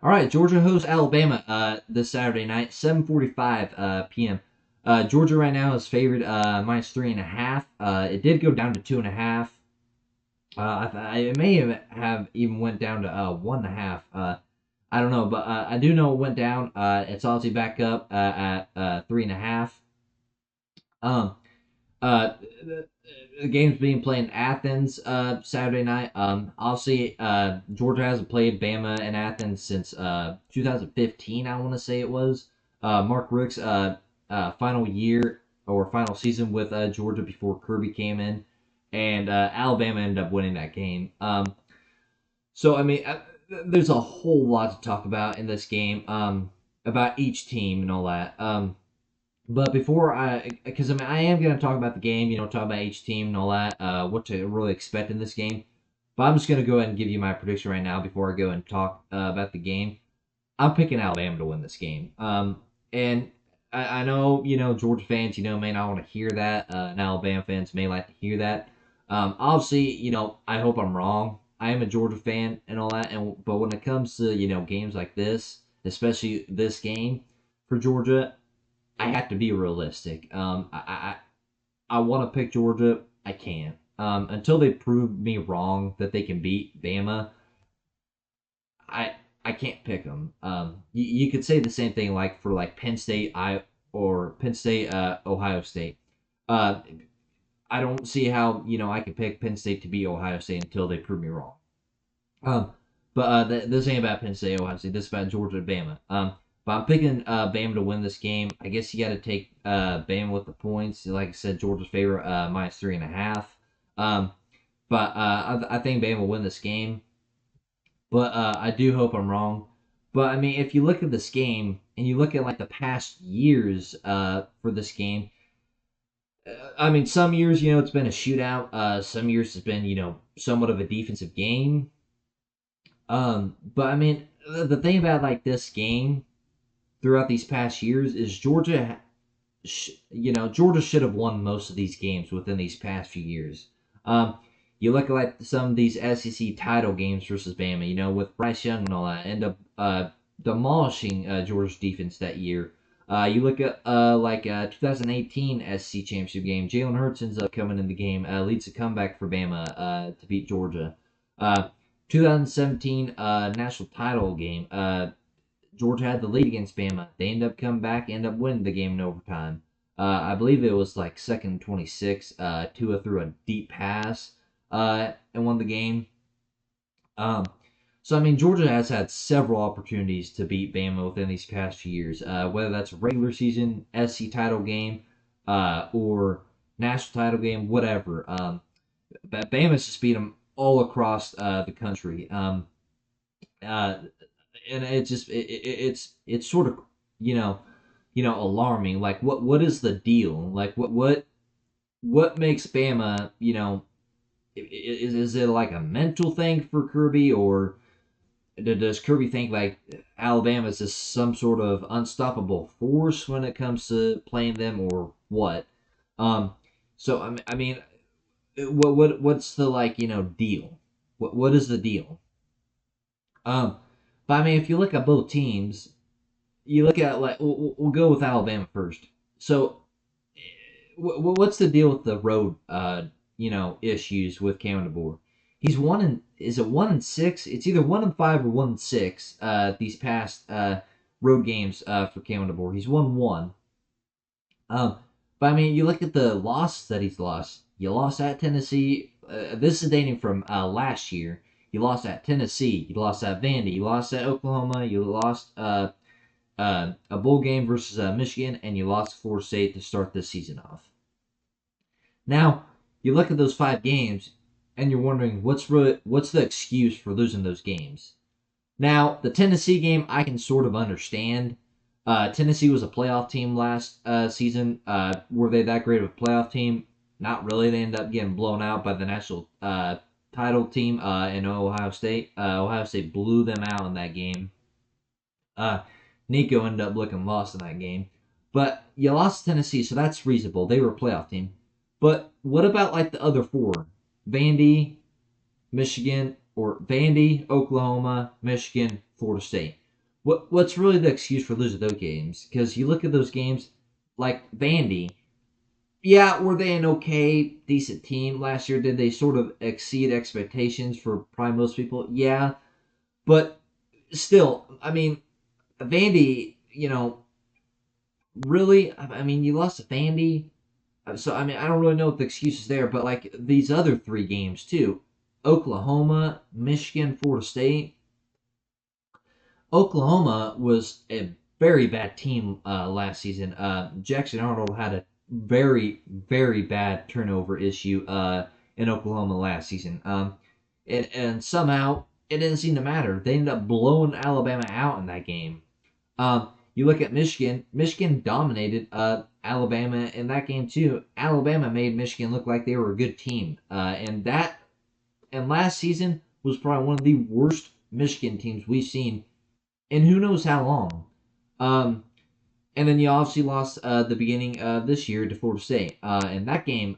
All right, Georgia hosts Alabama this Saturday night, 7:45 p.m. Georgia right now is favored minus 3.5. It did go down to 2.5. It may have even went down to 1.5. I don't know, but I do know it went down. It's obviously back up at 3.5. Um, uh, the game's being played in Athens Saturday night. Obviously, Georgia hasn't played Bama in Athens since 2015. I want to say it was Mark Richt's final year or final season with Georgia before Kirby came in, and Alabama ended up winning that game. So I mean, there's a whole lot to talk about in this game about each team and all that. But before because I mean, I am going to talk about the game, talk about each team and all that, what to really expect in this game. But I'm just going to go ahead and give you my prediction right now before I go and talk about the game. I'm picking Alabama to win this game. And I know, Georgia fans, may not want to hear that, and Alabama fans may like to hear that. Obviously, I hope I'm wrong. I am a Georgia fan and all that, but when it comes to games like this, especially this game for Georgia, I have to be realistic. I want to pick Georgia. I can't. Until they prove me wrong that they can beat Bama, I I can't pick them. You could say the same thing like for like Penn State, or Penn State, Ohio State. Uh, I don't see how I could pick Penn State to beat Ohio State until they prove me wrong. Um, but this ain't about Penn State, Ohio State. This is about Georgia and Bama. But I'm picking Bama to win this game. I guess you got to take Bama with the points. Like I said, Georgia's favorite minus 3.5. Um, but I think Bama will win this game. But I do hope I'm wrong. But I mean, if you look at this game and you look at like the past years for this game, I mean, some years it's been a shootout. Some years it's been somewhat of a defensive game. But I mean, the thing about like this game throughout these past years is Georgia should have won most of these games within these past few years. Um, you look at like some of these SEC title games versus Bama, with Bryce Young and all that, end up demolishing Georgia's defense that year. You look at 2018 SEC championship game. Jalen Hurts ends up coming in the game, leads a comeback for Bama to beat Georgia. Uh, 2017 national title game. Georgia had the lead against Bama. They end up coming back, end up winning the game in overtime. I believe it was like second 26. Tua threw a deep pass and won the game. Um, so I mean, Georgia has had several opportunities to beat Bama within these past few years, whether that's a regular season SC title game, or national title game, whatever. But Bama's just beat them all across the country. Uh, and it's sort of alarming. Like what is the deal? Like what makes Bama is it like a mental thing for Kirby, or does Kirby think like Alabama is just some sort of unstoppable force when it comes to playing them, or what? Um, so I mean, what's the deal? What is the deal? Um, but I mean, if you look at both teams, you look at like we'll go with Alabama first. So, what's the deal with the road, issues with Cam DeBoer? He's one in is it 1-6? It's either 1-5 or 1-6. These past road games for Cam DeBoer, he's won one. Um, but I mean, you look at the loss that he's lost. You lost at Tennessee. This is dating from last year. You lost at Tennessee. You lost at Vandy. You lost at Oklahoma. You lost a bowl game versus Michigan, and you lost Florida State to start this season off. Now, you look at those 5 games, and you're wondering what's the excuse for losing those games. Now, the Tennessee game I can sort of understand. Tennessee was a playoff team last season. Were they that great of a playoff team? Not really. They ended up getting blown out by the national title team in Ohio State. Ohio State blew them out in that game. Uh, Nico ended up looking lost in that game. But you lost to Tennessee, so that's reasonable. They were a playoff team. But what about like the other 4? Vandy, Michigan, or Vandy, Oklahoma, Michigan, Florida State. what's really the excuse for losing those games? Because you look at those games like Vandy. Yeah, were they an okay, decent team last year? Did they sort of exceed expectations for probably most people? Yeah, but still, I mean, Vandy, really, I mean, you lost to Vandy. So, I mean, I don't really know what the excuse is there, but like these other three games too, Oklahoma, Michigan, Florida State. Oklahoma was a very bad team last season. Jackson Arnold had a very, very bad turnover issue in Oklahoma last season. And somehow it didn't seem to matter. They ended up blowing Alabama out in that game. You look at Michigan. Michigan dominated Alabama in that game too. Alabama made Michigan look like they were a good team, and last season was probably one of the worst Michigan teams we've seen in who knows how long. Um, and then you obviously lost the beginning of this year to Florida State. And that game,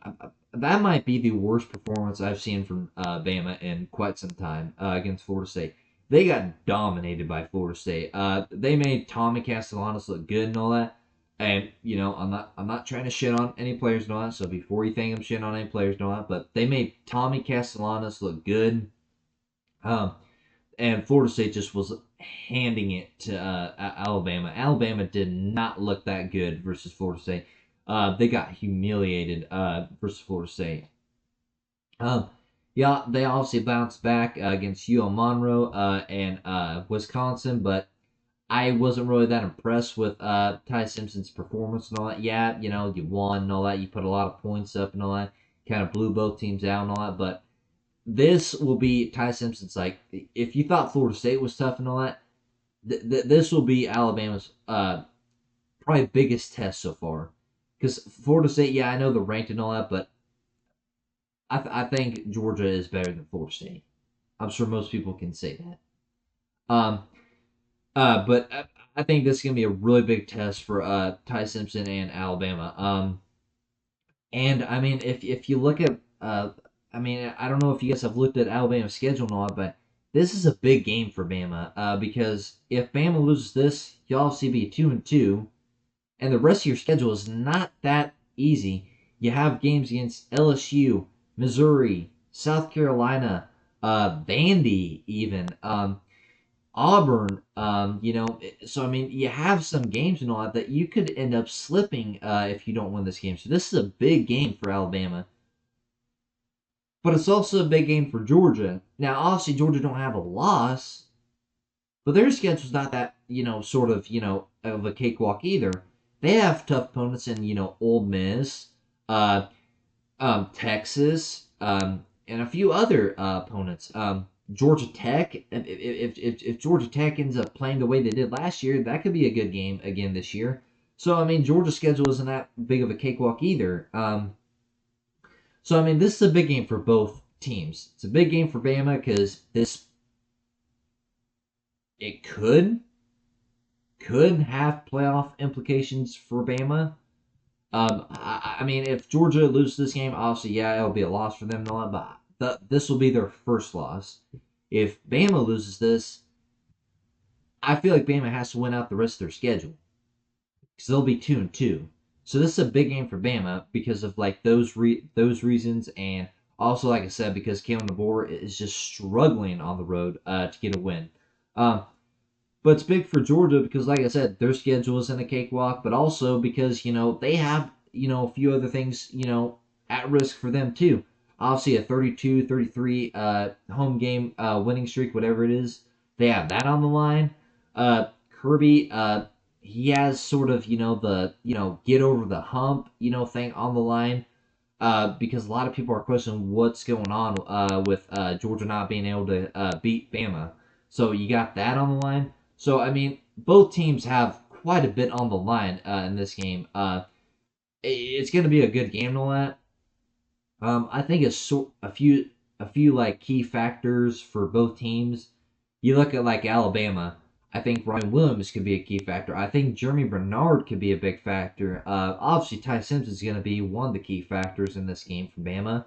that might be the worst performance I've seen from Bama in quite some time against Florida State. They got dominated by Florida State. They made Tommy Castellanos look good and all that. And I'm not trying to shit on any players and all that. So before you think I'm shitting on any players and all that, but they made Tommy Castellanos look good. Um, and Florida State just was handing it to Alabama. Alabama did not look that good versus Florida State. They got humiliated versus Florida State. Um, yeah, they obviously bounced back against UL Monroe and Wisconsin, but I wasn't really that impressed with Ty Simpson's performance and all that. Yeah, you won and all that. You put a lot of points up and all that. Kind of blew both teams out and all that, but this will be Ty Simpson's like if you thought Florida State was tough and all that, this will be Alabama's probably biggest test so far. Because Florida State, yeah, I know they're ranked and all that, but I think Georgia is better than Florida State. I'm sure most people can say that. Um, but I think this is gonna be a really big test for Ty Simpson and Alabama. And I mean, if you look at, I mean, I don't know if you guys have looked at Alabama's schedule or not, but this is a big game for Bama because if Bama loses this, you'll obviously be 2-2, and the rest of your schedule is not that easy. You have games against LSU, Missouri, South Carolina, Vandy, even. Auburn, so I mean, you have some games and all that you could end up slipping if you don't win this game. So this is a big game for Alabama, but it's also a big game for Georgia. Now, obviously, Georgia don't have a loss, but their schedule's not that sort of of a cakewalk either. They have tough opponents in Ole Miss, uh, Texas, and a few other opponents. Georgia Tech. If Georgia Tech ends up playing the way they did last year, that could be a good game again this year. So I mean, Georgia's schedule isn't that big of a cakewalk either. So I mean, this is a big game for both teams. It's a big game for Bama because it could have playoff implications for Bama. I mean, if Georgia loses this game, obviously, yeah, it'll be a loss for them and all that, but this will be their first loss. If Bama loses this, I feel like Bama has to win out the rest of their schedule because they'll be 2-2. So this is a big game for Bama because of like those reasons, and also like I said, because Kalen DeBoer is just struggling on the road to get a win. Um, but it's big for Georgia because, like I said, their schedule isn't a cakewalk, but also because, they have, a few other things, at risk for them too. Obviously, a 32 33 home game winning streak, whatever it is, they have that on the line. Kirby, he has sort of, the, get over the hump, thing on the line. Because a lot of people are questioning what's going on with Georgia not being able to beat Bama. So you got that on the line. So I mean, both teams have quite a bit on the line in this game. It's going to be a good game and all that. I think it's a few like key factors for both teams. You look at like Alabama. I think Ryan Williams could be a key factor. I think Jeremy Bernard could be a big factor. Obviously, Ty Simpson is going to be one of the key factors in this game for Bama.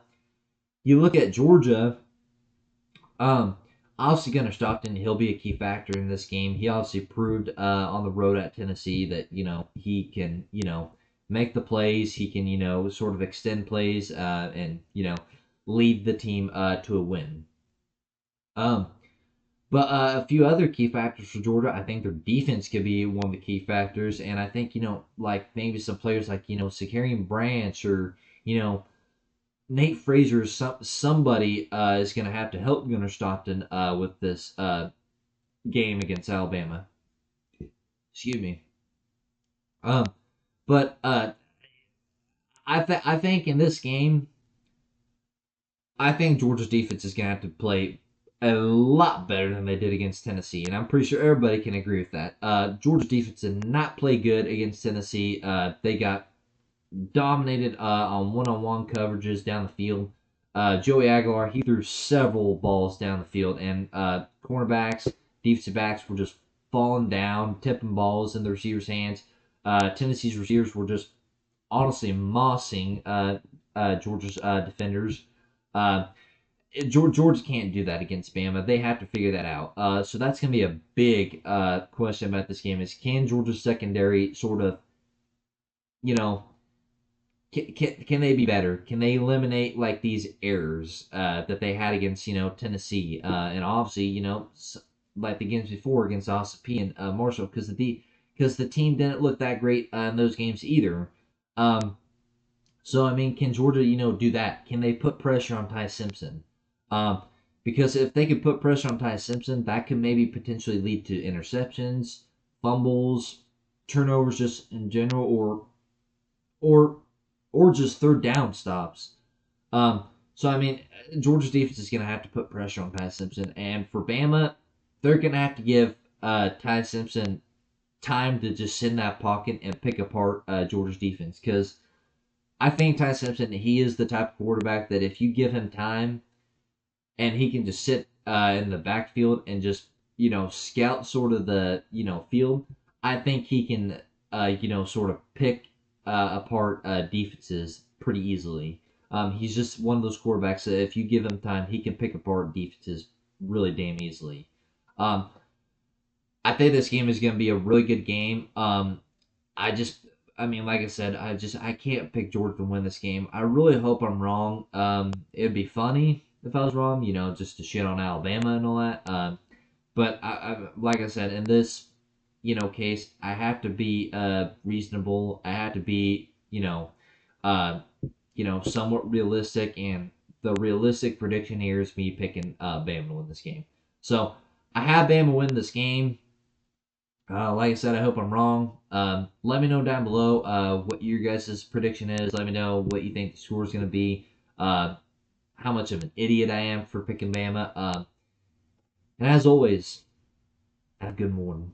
You look at Georgia. Um, Obviously, Gunnar Stockton, he'll be a key factor in this game. He obviously proved on the road at Tennessee that, he can, make the plays. He can, sort of extend plays and, lead the team to a win. Um, but a few other key factors for Georgia, I think their defense could be one of the key factors. And I think, like maybe some players like, Sakarian Branch or, Nate Frazier, somebody is going to have to help Gunnar Stockton with this game against Alabama. Excuse me. Um, but I think in this game, I think Georgia's defense is going to have to play a lot better than they did against Tennessee, and I'm pretty sure everybody can agree with that. Georgia's defense did not play good against Tennessee. They got dominated on one-on-one coverages down the field. Joey Aguilar, he threw several balls down the field, and cornerbacks, defensive backs were just falling down, tipping balls in the receivers' hands. Tennessee's receivers were just honestly mossing Georgia's defenders. Uh, Georgia can't do that against Bama. They have to figure that out. So that's going to be a big question about this game: is can Georgia's secondary sort of, you know, can they be better? Can they eliminate like these errors that they had against Tennessee and obviously like the games before against Ossipee and Marshall because the team didn't look that great in those games either. Um, so I mean, can Georgia do that? Can they put pressure on Ty Simpson? Um, because if they could put pressure on Ty Simpson, that could maybe potentially lead to interceptions, fumbles, turnovers just in general, or or just third down stops. So I mean, Georgia's defense is going to have to put pressure on Ty Simpson, and for Bama, they're going to have to give Ty Simpson time to just sit in that pocket and pick apart Georgia's defense because I think Ty Simpson he is the type of quarterback that if you give him time and he can just sit in the backfield and just scout sort of the field, I think he can sort of pick apart defenses pretty easily. He's just one of those quarterbacks that if you give him time, he can pick apart defenses really damn easily. Um, I think this game is going to be a really good game. I just, I mean, like I said, I can't pick Georgia to win this game. I really hope I'm wrong. It'd be funny if I was wrong, just to shit on Alabama and all that. But like I said, in this, case, I have to be reasonable. I have to be, uh, somewhat realistic, and the realistic prediction here is me picking Bama to win this game. So I have Bama win this game. Like I said, I hope I'm wrong. Let me know down below what your guys' prediction is. Let me know what you think the score is going to be. Uh, how much of an idiot I am for picking Bama. And as always, have a good morning.